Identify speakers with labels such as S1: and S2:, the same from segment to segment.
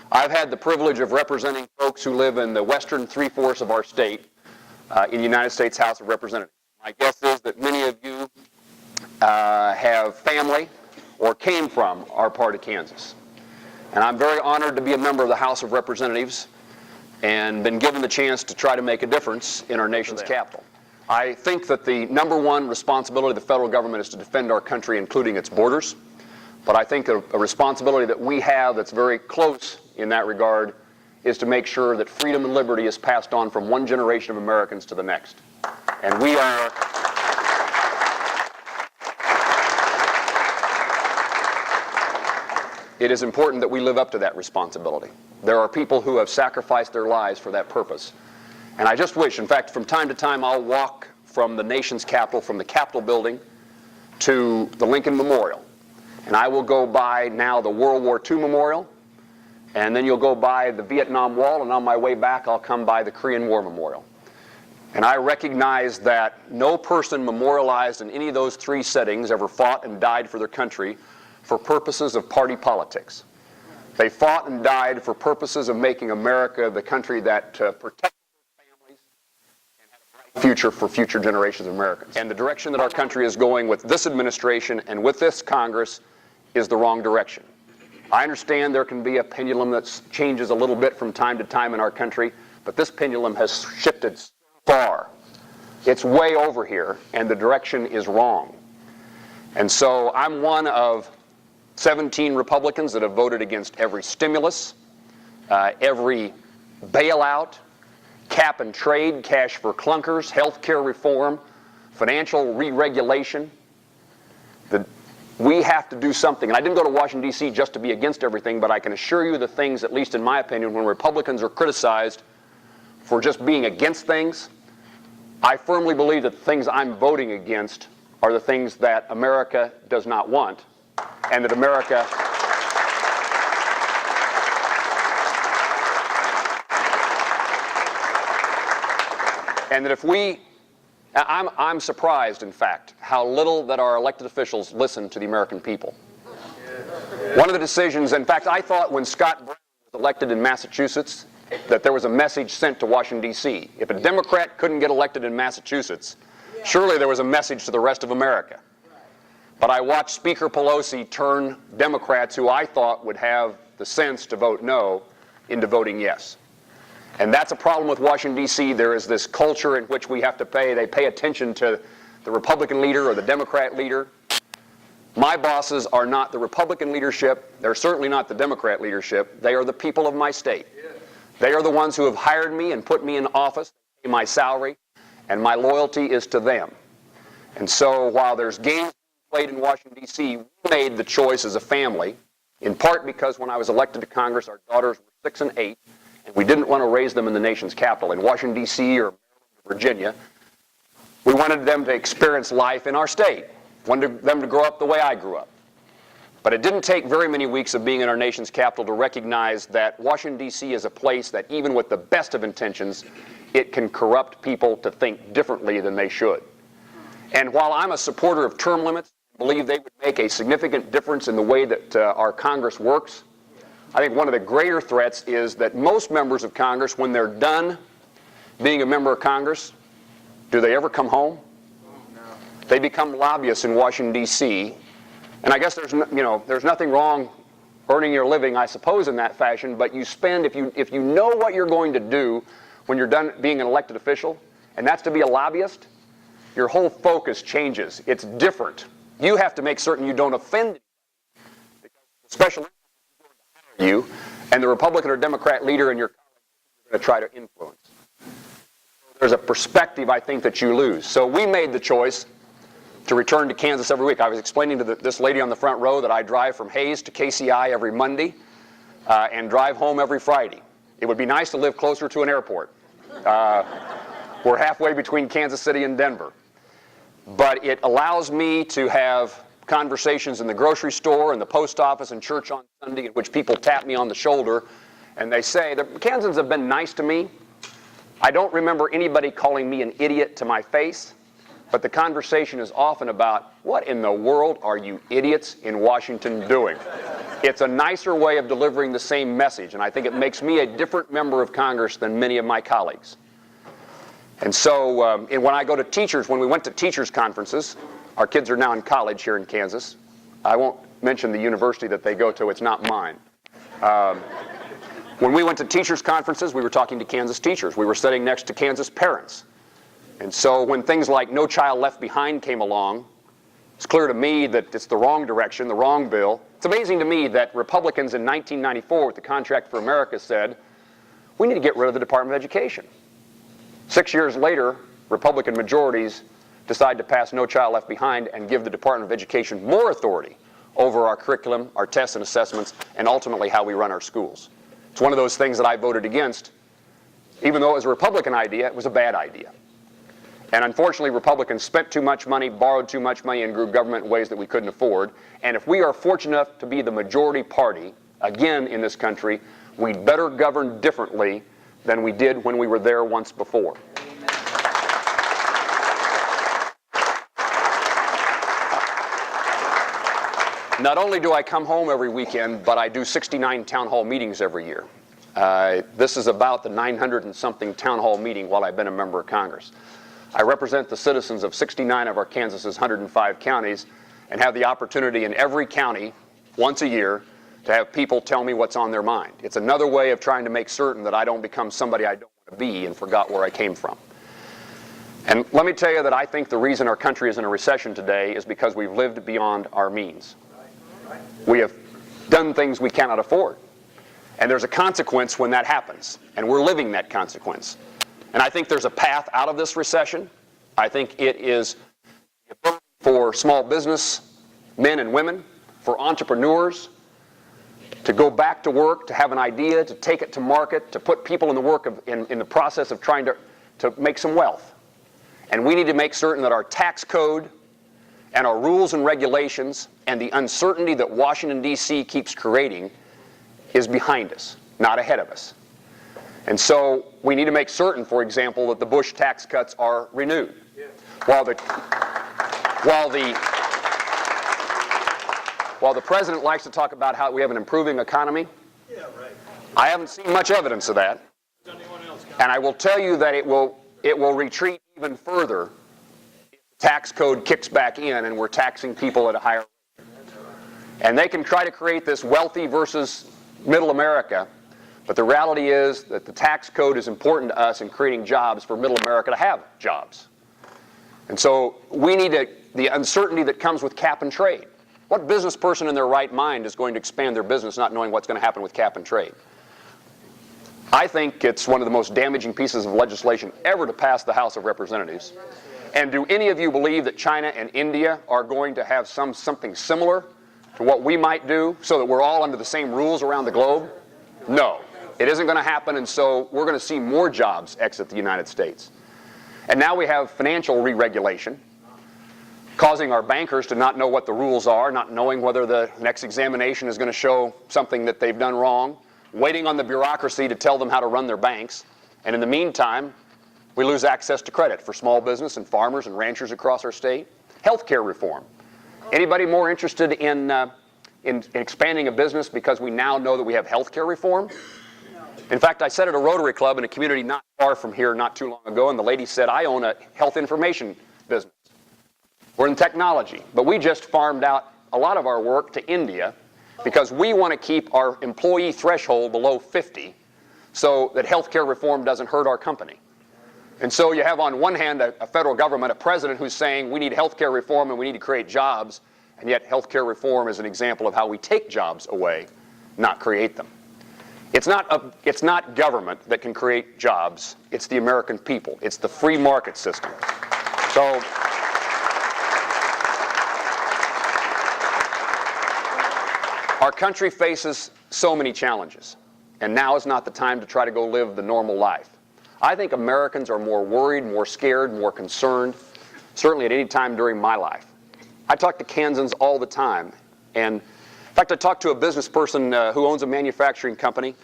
S1: I've had the privilege of representing folks who live in the western three-fourths of our state in the United States House of Representatives. My guess is that many of you have family or came from our part of Kansas. And I'm very honored to be a member of the House of Representatives and been given the chance to try to make a difference in our nation's capital. I think that the number one responsibility of the federal government is to defend our country, including its borders. But I think a responsibility that we have that's very close in that regard is to make sure that freedom and liberty is passed on from one generation of Americans to the next. And we are... It is important that we live up to that responsibility. There are people who have sacrificed their lives for that purpose. And I just wish, in fact, from time to time I'll walk from the nation's capital, from the Capitol building to the Lincoln Memorial. And I will go by now the World War II Memorial, and then you'll go by the Vietnam Wall, and on my way back I'll come by the Korean War Memorial. And I recognize that no person memorialized in any of those three settings ever fought and died for their country for purposes of party politics. They fought and died for purposes of making America the country that protected their families and had a bright future for future generations of Americans. And the direction that our country is going with this administration and with this Congress is the wrong direction. I understand there can be a pendulum that changes a little bit from time to time in our country, but this pendulum has shifted so far. It's way over here, and the direction is wrong. And so I'm one of 17 Republicans that have voted against every stimulus, every bailout, cap and trade, cash for clunkers, health care reform, financial re-regulation. We have to do something. And I didn't go to Washington, D.C. just to be against everything, but I can assure you the things, at least in my opinion, when Republicans are criticized for just being against things, I firmly believe that the things I'm voting against are the things that America does not want, and that America... and that if we... I'm surprised, in fact, how little that our elected officials listen to the American people. One of the decisions, in fact, I thought when Scott Brown was elected in Massachusetts that there was a message sent to Washington, D.C. If a Democrat couldn't get elected in Massachusetts, surely there was a message to the rest of America. But I watched Speaker Pelosi turn Democrats who I thought would have the sense to vote no into voting yes. And that's a problem with Washington, D.C. There is this culture in which we have to they pay attention to the Republican leader or the Democrat leader. My bosses are not the Republican leadership. They're certainly not the Democrat leadership. They are the people of my state. They are the ones who have hired me and put me in office, pay my salary, and my loyalty is to them. And so while there's games played in Washington, D.C., we made the choice as a family, in part because when I was elected to Congress, our daughters were 6 and 8, and we didn't want to raise them in the nation's capital, in Washington, D.C. or Virginia. We wanted them to experience life in our state, wanted them to grow up the way I grew up. But it didn't take very many weeks of being in our nation's capital to recognize that Washington, D.C. is a place that even with the best of intentions, it can corrupt people to think differently than they should. And while I'm a supporter of term limits, I believe they would make a significant difference in the way that our Congress works, I think one of the greater threats is that most members of Congress, when they're done being a member of Congress, do they ever come home? No. They become lobbyists in Washington, D.C., and I guess there's nothing wrong earning your living, I suppose, in that fashion, but you spend, if you know what you're going to do when you're done being an elected official, and that's to be a lobbyist, your whole focus changes. It's different. You have to make certain you don't offend anybody, because the special interest is going to hire you, and the Republican or Democrat leader in your colleagues are going to try to influence. There's a perspective, I think, that you lose. So we made the choice to return to Kansas every week. I was explaining to this lady on the front row that I drive from Hayes to KCI every Monday and drive home every Friday. It would be nice to live closer to an airport. We're halfway between Kansas City and Denver. But it allows me to have conversations in the grocery store and the post office and church on Sunday in which people tap me on the shoulder and they say, the Kansans have been nice to me. I don't remember anybody calling me an idiot to my face, but the conversation is often about, what in the world are you idiots in Washington doing? It's a nicer way of delivering the same message, and I think it makes me a different member of Congress than many of my colleagues. And so when I go to teachers, when we went to teachers' conferences, our kids are now in college here in Kansas. I won't mention the university that they go to, it's not mine. When we went to teachers' conferences, we were talking to Kansas teachers. We were sitting next to Kansas parents. And so when things like No Child Left Behind came along, it's clear to me that it's the wrong direction, the wrong bill. It's amazing to me that Republicans in 1994 with the Contract for America said, we need to get rid of the Department of Education. 6 years later, Republican majorities decide to pass No Child Left Behind and give the Department of Education more authority over our curriculum, our tests and assessments, and ultimately how we run our schools. It's one of those things that I voted against. Even though it was a Republican idea, it was a bad idea. And unfortunately, Republicans spent too much money, borrowed too much money, and grew government in ways that we couldn't afford. And if we are fortunate enough to be the majority party, again in this country, we'd better govern differently than we did when we were there once before. Not only do I come home every weekend, but I do 69 town hall meetings every year. This is about the 900 and something town hall meeting while I've been a member of Congress. I represent the citizens of 69 of our Kansas's 105 counties and have the opportunity in every county once a year to have people tell me what's on their mind. It's another way of trying to make certain that I don't become somebody I don't want to be and forgot where I came from. And let me tell you that I think the reason our country is in a recession today is because we've lived beyond our means. We have done things we cannot afford. And there's a consequence when that happens. And we're living that consequence. And I think there's a path out of this recession. I think it is for small business men and women, for entrepreneurs, to go back to work, to have an idea, to take it to market, to put people in the work of, in the process of trying to make some wealth. And we need to make certain that our tax code and our rules and regulations and the uncertainty that Washington, D.C. keeps creating is behind us, not ahead of us. And so we need to make certain, for example, that the Bush tax cuts are renewed. Yeah. While the president likes to talk about how we have an improving economy, yeah, right. I haven't seen much evidence of that. And I will tell you that it will retreat even further if the tax code kicks back in and we're taxing people at a higher rate. And they can try to create this wealthy versus middle America, but the reality is that the tax code is important to us in creating jobs for middle America to have jobs. And so we need the uncertainty that comes with cap and trade. What business person in their right mind is going to expand their business not knowing what's going to happen with cap and trade? I think it's one of the most damaging pieces of legislation ever to pass the House of Representatives. And do any of you believe that China and India are going to have something similar to what we might do so that we're all under the same rules around the globe? No, it isn't going to happen, and so we're going to see more jobs exit the United States. And now we have financial re-regulation, causing our bankers to not know what the rules are, not knowing whether the next examination is going to show something that they've done wrong, waiting on the bureaucracy to tell them how to run their banks. And in the meantime, we lose access to credit for small business and farmers and ranchers across our state. Healthcare reform. Anybody more interested in expanding a business because we now know that we have healthcare reform? In fact, I sat at a Rotary Club in a community not far from here not too long ago, and the lady said, I own a health information business. We're in technology, but we just farmed out a lot of our work to India because we want to keep our employee threshold below 50 so that healthcare reform doesn't hurt our company. And so you have on one hand a federal government, a president who's saying we need healthcare reform and we need to create jobs, and yet healthcare reform is an example of how we take jobs away, not create them. It's not government that can create jobs. It's the American people. It's the free market system. So our country faces so many challenges, and now is not the time to try to go live the normal life. I think Americans are more worried, more scared, more concerned, certainly at any time during my life, I talk to Kansans all the time. And in fact, I talked to a business person who owns a manufacturing company,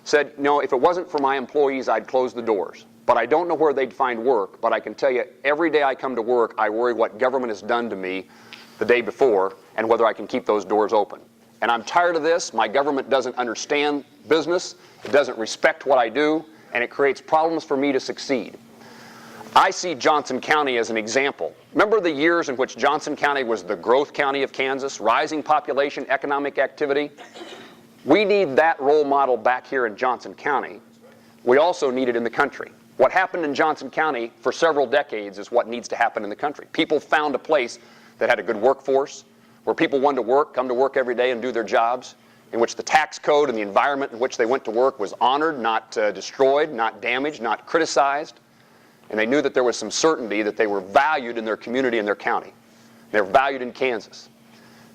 S1: said, you know, if it wasn't for my employees, I'd close the doors. But I don't know where they'd find work. But I can tell you, every day I come to work, I worry what government has done to me the day before and whether I can keep those doors open. And I'm tired of this. My government doesn't understand business. It doesn't respect what I do. And it creates problems for me to succeed. I see Johnson County as an example. Remember the years in which Johnson County was the growth county of Kansas, rising population, economic activity? We need that role model back here in Johnson County. We also need it in the country. What happened in Johnson County for several decades is what needs to happen in the country. People found a place that had a good workforce, where people wanted to work, come to work every day and do their jobs, in which the tax code and the environment in which they went to work was honored, not destroyed, not damaged, not criticized. And they knew that there was some certainty that they were valued in their community and their county. They're valued in Kansas.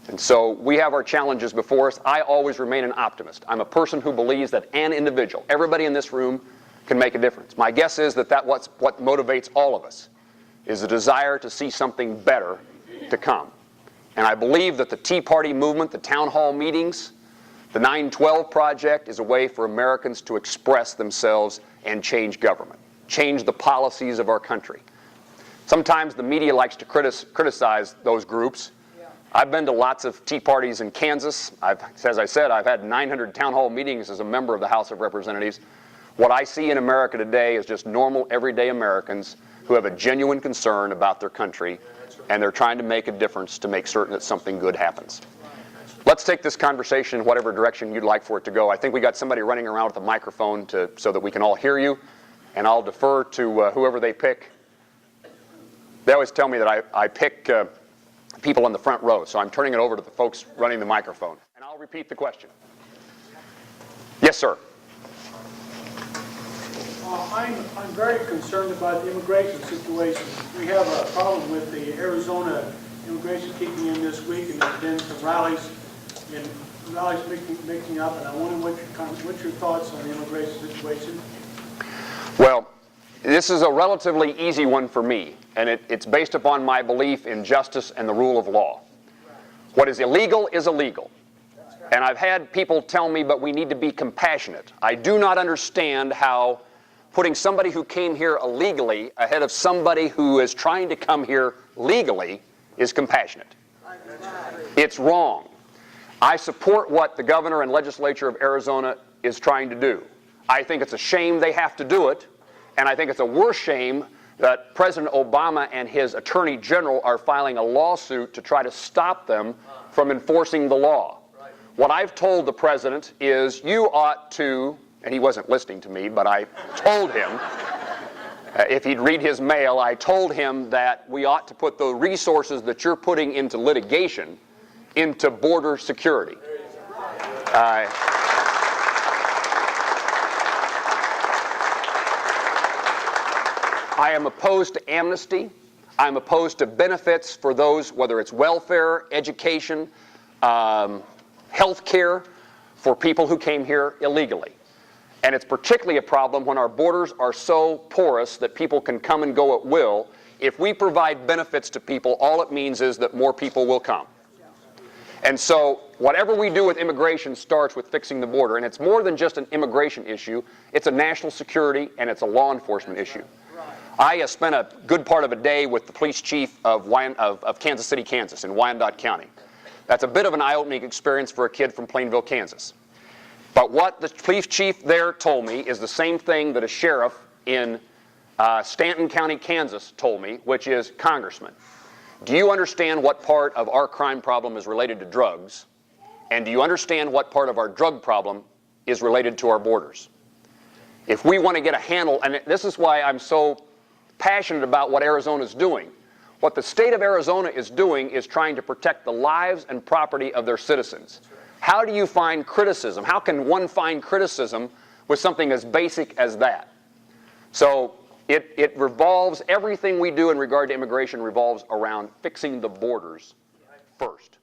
S1: And so we have our challenges before us. I always remain an optimist. I'm a person who believes that an individual, everybody in this room, can make a difference. My guess is that what motivates all of us is the desire to see something better to come. And I believe that the Tea Party movement, the town hall meetings, the 912 Project is a way for Americans to express themselves and change government, change the policies of our country. Sometimes the media likes to criticize those groups. I've been to lots of Tea Parties in Kansas. As I said, I've had 900 town hall meetings as a member of the House of Representatives. What I see in America today is just normal, everyday Americans who have a genuine concern about their country, and they're trying to make a difference to make certain that something good happens. Let's take this conversation in whatever direction you'd like for it to go. I think we got somebody running around with a microphone so that we can all hear you, and I'll defer to whoever they pick. They always tell me that I pick people in the front row, so I'm turning it over to the folks running the microphone. And I'll repeat the question. Yes, sir.
S2: I'm very concerned about the immigration situation. We have a problem with the Arizona immigration kicking in this week, and there's been some rallies making up, and I wonder what's your thoughts on the immigration situation?
S1: Well, this is a relatively easy one for me, and it's based upon my belief in justice and the rule of law. What is illegal is illegal. And I've had people tell me, but we need to be compassionate. I do not understand how putting somebody who came here illegally ahead of somebody who is trying to come here legally is compassionate. It's wrong. I support what the governor and legislature of Arizona is trying to do. I think it's a shame they have to do it, and I think it's a worse shame that President Obama and his attorney general are filing a lawsuit to try to stop them from enforcing the law. What I've told the president is you ought to, and he wasn't listening to me, but I told him, if he'd read his mail, I told him that we ought to put the resources that you're putting into litigation into border security. I am opposed to amnesty. I'm opposed to benefits for those, whether it's welfare, education, health care, for people who came here illegally. And it's particularly a problem when our borders are so porous that people can come and go at will. If we provide benefits to people, all it means is that more people will come. And so whatever we do with immigration starts with fixing the border. And it's more than just an immigration issue. It's a national security and it's a law enforcement issue. I spent a good part of a day with the police chief of Kansas City, Kansas, in Wyandotte County. That's a bit of an eye-opening experience for a kid from Plainville, Kansas. But what the police chief there told me is the same thing that a sheriff in Stanton County, Kansas told me, which is, Congressman, do you understand what part of our crime problem is related to drugs? And do you understand what part of our drug problem is related to our borders? If we want to get a handle, and this is why I'm so passionate about what Arizona is doing. What the state of Arizona is doing is trying to protect the lives and property of their citizens. How do you find criticism? How can one find criticism with something as basic as that? So it revolves, everything we do in regard to immigration revolves around fixing the borders first.